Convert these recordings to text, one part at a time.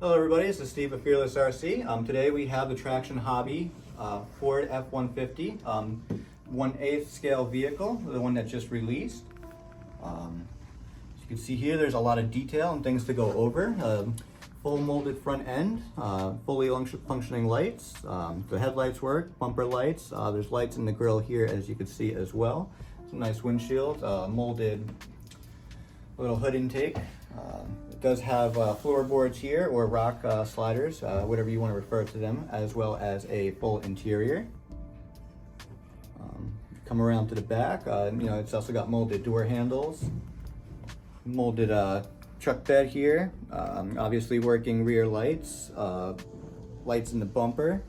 Hello everybody, this is Steve of Fearless RC. Today we have the Traction Hobby Ford F150 1/8 scale vehicle, the one that just released. As you can see here, there's a lot of detail and things to go over. Full molded front end, fully functioning lights. The headlights work, bumper lights. There's lights in the grille here, as you can see as well. Some nice windshield, molded little hood intake. It does have floorboards here, or rock sliders, whatever you want to refer to them, as well as a full interior. Come around to the back, it's also got molded door handles, molded truck bed here, obviously working rear lights, lights in the bumper.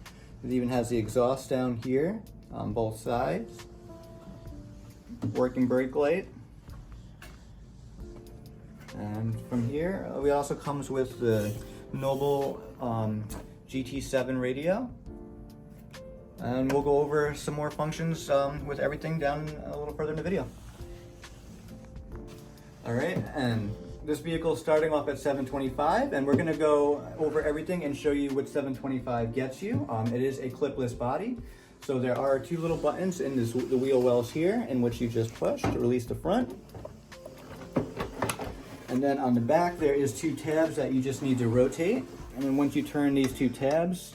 It even has the exhaust down here on both sides, working brake light. And from here, it also comes with the Noble GT7 radio. And we'll go over some more functions with everything down a little further in the video. All right, and this vehicle is starting off at $725, and we're gonna go over everything and show you what $725 gets you. It is a clipless body. So there are two little buttons in the wheel wells here, in which you just push to release the front. And then on the back, there is two tabs that you just need to rotate. And then once you turn these two tabs,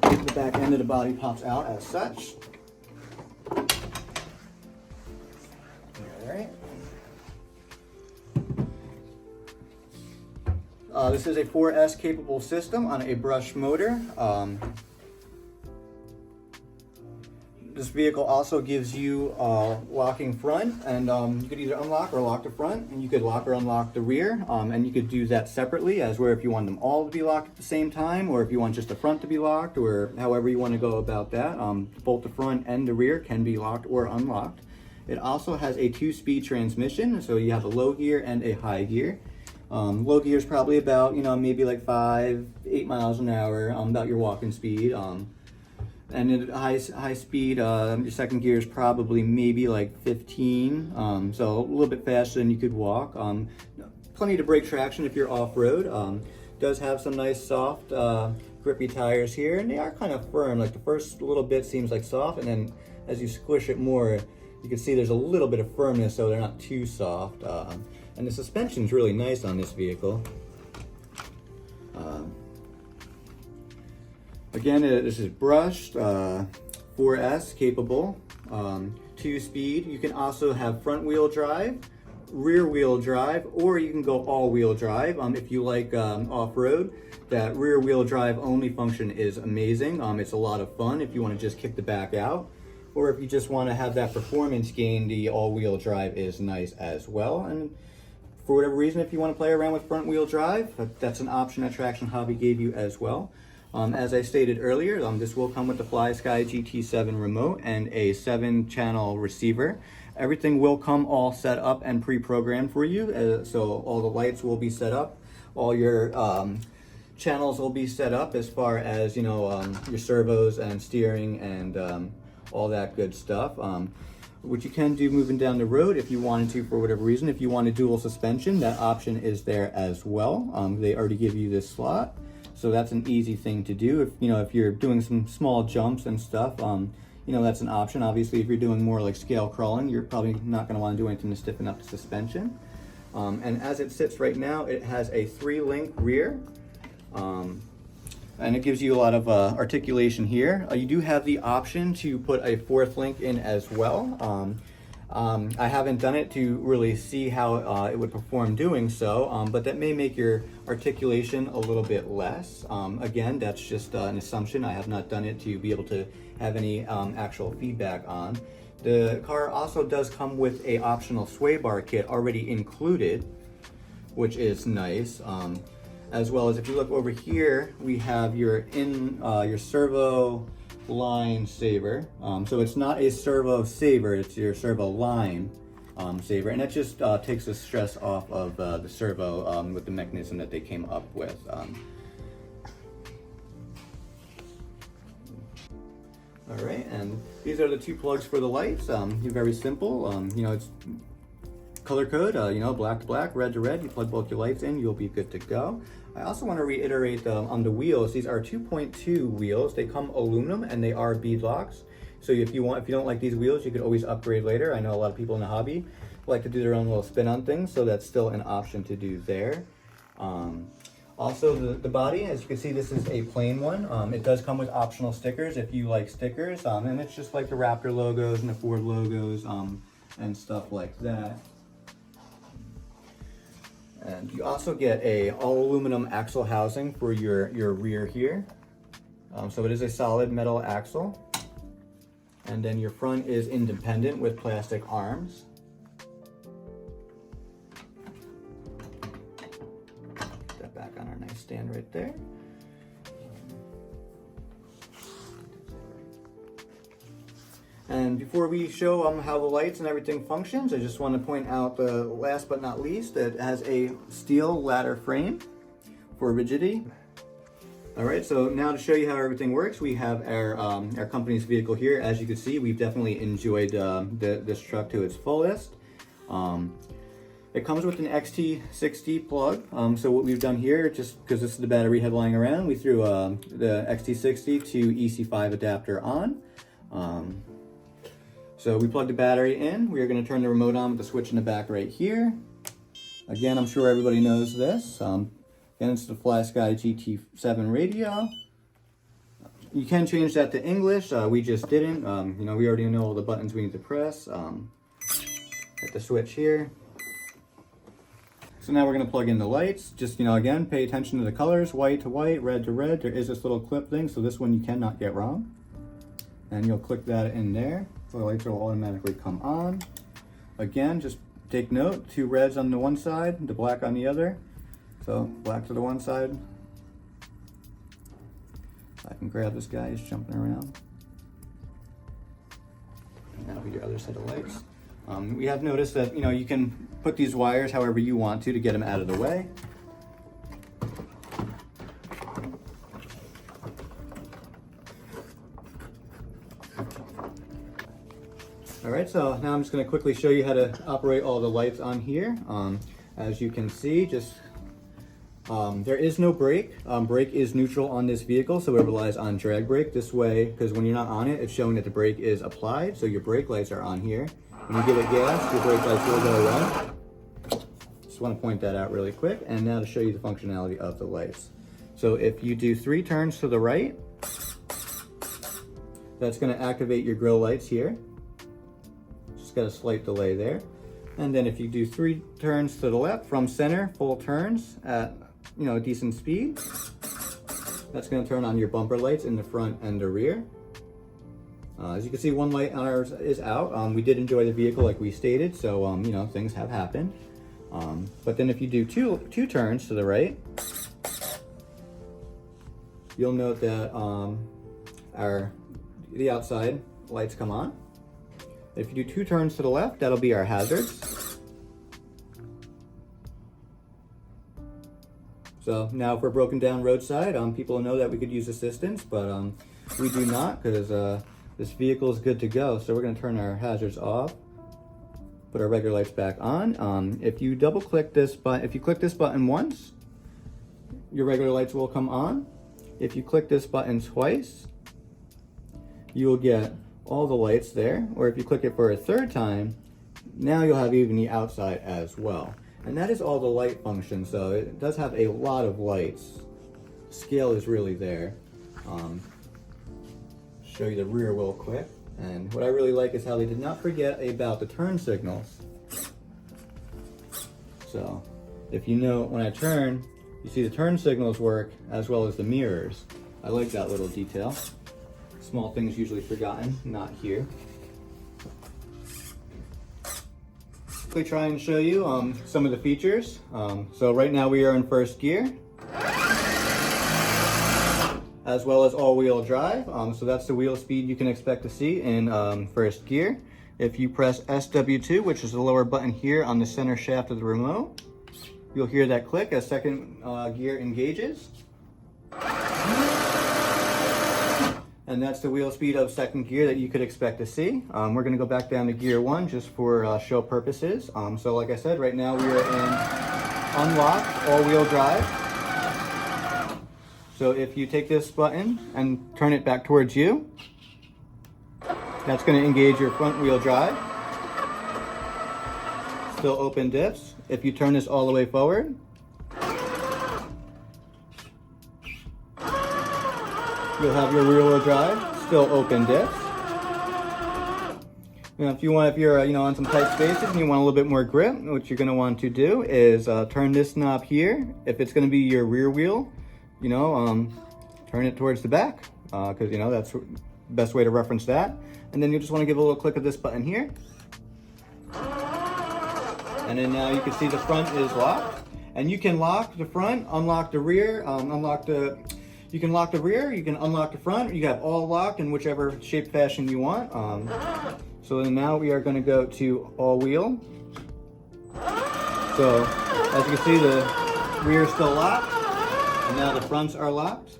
the back end of the body pops out as such. All right. This is a 4S capable system on a brush motor. This vehicle also gives you locking front, and you could either unlock or lock the front, and you could lock or unlock the rear, and you could do that separately, as where if you want them all to be locked at the same time, or if you want just the front to be locked, or however you want to go about that. Both the front and the rear can be locked or unlocked. It also has a 2-speed transmission, so you have a low gear and a high gear. Low gear is probably about, maybe like 5-8 miles an hour, about your walking speed. And at high speed, your second gear is probably maybe like 15, so a little bit faster than you could walk. Plenty to brake traction if you're off-road. Does have some nice soft, grippy tires here, and they are kind of firm. Like the first little bit seems like soft, and then as you squish it more, you can see there's a little bit of firmness, so they're not too soft. And the suspension's really nice on this vehicle. Again, this is brushed, 4S capable, 2-speed. You can also have front wheel drive, rear wheel drive, or you can go all wheel drive. If you like off-road, that rear wheel drive only function is amazing. It's a lot of fun if you want to just kick the back out, or if you just want to have that performance gain, the all wheel drive is nice as well. And for whatever reason, if you want to play around with front wheel drive, that's an option that Traction Hobby gave you as well. As I stated earlier, this will come with the FlySky GT7 remote and a 7-channel receiver. Everything will come all set up and pre-programmed for you, so all the lights will be set up, all your channels will be set up as far as your servos and steering and all that good stuff. What you can do moving down the road, if you wanted to, for whatever reason, if you want a dual suspension, that option is there as well. They already give you this slot. So that's an easy thing to do. If you're doing some small jumps and stuff, that's an option. Obviously, if you're doing more like scale crawling, you're probably not going to want to do anything to stiffen up the suspension. And as it sits right now, it has a 3-link rear, and it gives you a lot of articulation here. You do have the option to put a 4th link in as well. I haven't done it to really see how it would perform doing so, but that may make your articulation a little bit less. Again, that's just an assumption. I have not done it to be able to have any actual feedback on. The car also does come with a optional sway bar kit already included, which is nice. As well as if you look over here, we have your servo line saver. So it's not a servo saver, it's your servo line saver, and that just takes the stress off of the servo with the mechanism that they came up with. All right, and these are the two plugs for the lights. Very simple. It's color code, you know, black to black, red to red. You plug both your lights in, you'll be good to go. I also want to reiterate on the wheels. These are 2.2 wheels. They come aluminum and they are beadlocks. So if you don't like these wheels, you could always upgrade later. I know a lot of people in the hobby like to do their own little spin on things, so that's still an option to do there. Also, the body, as you can see, this is a plain one. It does come with optional stickers if you like stickers, and it's just like the Raptor logos and the Ford logos and stuff like that. And you also get a all aluminum axle housing for your rear here. So it is a solid metal axle. And then your front is independent with plastic arms. Put that back on our nice stand right there. And before we show how the lights and everything functions, I just want to point out, last but not least, that it has a steel ladder frame for rigidity. All right, so now to show you how everything works, we have our company's vehicle here. As you can see, we've definitely enjoyed this truck to its fullest. It comes with an XT60 plug. So what we've done here, just because this is the battery head lying around, we threw the XT60 to EC5 adapter on. So we plug the battery in. We are going to turn the remote on with the switch in the back right here. Again, I'm sure everybody knows this. Again, it's the Fly Sky GT7 radio. You can change that to English. We just didn't. You know, we already know all the buttons we need to press. Hit the switch here. So now we're going to plug in the lights. Just, you know, again, pay attention to the colors, white to white, red to red. There is this little clip thing, so this one you cannot get wrong. And you'll click that in there. So the lights will automatically come on. Again, just take note, 2 reds on the one side, the black on the other. So black to the one side. I can grab this guy, he's jumping around. And that'll be your other set of lights. We have noticed that, you know, you can put these wires however you want to get them out of the way. All right, so now I'm just going to quickly show you how to operate all the lights on here. As you can see, there is no brake. Brake is neutral on this vehicle, so it relies on drag brake. This way, because when you're not on it, it's showing that the brake is applied, so your brake lights are on here. When you give it gas, your brake lights will go away. Just want to point that out really quick. And now to show you the functionality of the lights. So if you do 3 turns to the right, that's going to activate your grill lights here. Just got a slight delay there. And then if you do 3 turns to the left from center, full turns at, you know, a decent speed, that's going to turn on your bumper lights in the front and the rear. As you can see, one light on ours is out. We did enjoy the vehicle like we stated, so you know, things have happened. But then if you do two turns to the right, you'll note that the outside lights come on. If you do 2 turns to the left, that'll be our hazards. So now if we're broken down roadside, people know that we could use assistance, but we do not, because this vehicle is good to go. So we're going to turn our hazards off, put our regular lights back on. If you double click this button, if you click this button once, your regular lights will come on. If you click this button twice, you will get all the lights there. Or if you click it for a 3rd time, now you'll have even the outside as well. And that is all the light function. So it does have a lot of lights. Scale is really there. Show you the rear real quick. And what I really like is how they did not forget about the turn signals. So if you know when I turn, you see the turn signals work as well as the mirrors. I like that little detail. Small things usually forgotten, not here. Quickly try and show you some of the features. So right now we are in 1st gear, as well as all-wheel drive. So that's the wheel speed you can expect to see in 1st gear. If you press SW2, which is the lower button here on the center shaft of the remote, you'll hear that click as 2nd gear engages. And that's the wheel speed of second gear that you could expect to see. We're gonna go back down to gear 1 just for show purposes. So like I said, right now we are in unlock all-wheel drive. So if you take this button and turn it back towards you, that's gonna engage your front wheel drive. Still open diffs. If you turn this all the way forward, you'll have your rear wheel drive, still open diffs. Now, if you're on some tight spaces and you want a little bit more grip, what you're going to want to do is turn this knob here. If it's going to be your rear wheel, turn it towards the back because that's the best way to reference that. And then you just want to give a little click of this button here. And then now you can see the front is locked. And you can lock the front, unlock the rear, you can lock the rear, you can unlock the front, you have all locked in whichever shape, fashion you want. So then now we are going to go to all wheel. So as you can see, the rear is still locked, and now the fronts are locked.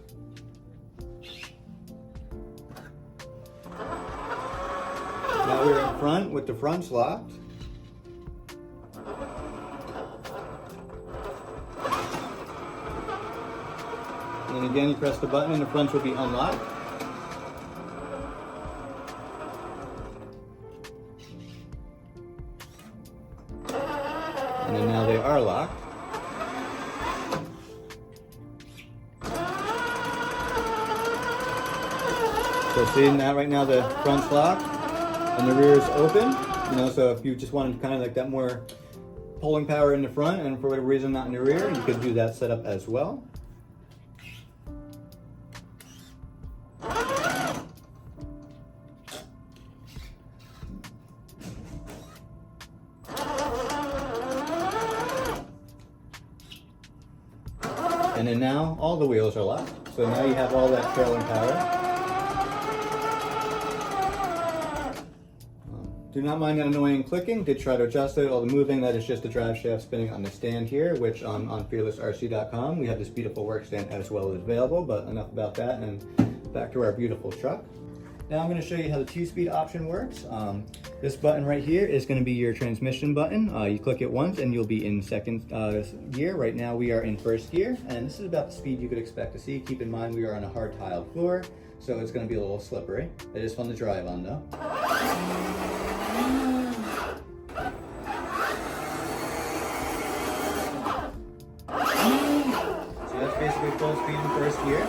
Now we're in front with the fronts locked. And then again, you press the button and the fronts will be unlocked. And then now they are locked. So see now, right now the front's locked and the rear is open. So if you just wanted kind of like that more pulling power in the front and for whatever reason not in the rear, you could do that setup as well. And then now all the wheels are locked. So now you have all that trailing power. Do not mind that annoying clicking. Did try to adjust it. All the moving, that is just the drive shaft spinning on the stand here, which on fearlessrc.com we have this beautiful work stand as well as available, but enough about that and back to our beautiful truck. Now I'm going to show you how the 2-speed option works. This button right here is going to be your transmission button. You click it once and you'll be in second gear. Right now we are in first gear, and this is about the speed you could expect to see. Keep in mind we are on a hard tiled floor, so it's going to be a little slippery. It is fun to drive on though. So that's basically full speed in first gear.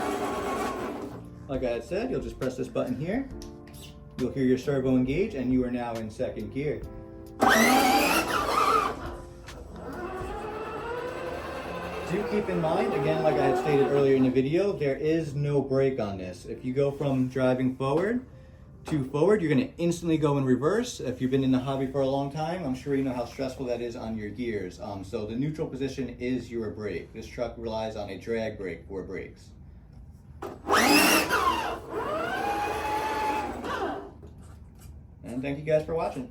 Like I had said, you'll just press this button here. You'll hear your servo engage and you are now in second gear. Do keep in mind, again, like I had stated earlier in the video, there is no brake on this. If you go from driving forward to forward, you're going to instantly go in reverse. If you've been in the hobby for a long time, I'm sure you know how stressful that is on your gears. So the neutral position is your brake. This truck relies on a drag brake for brakes. And thank you guys for watching.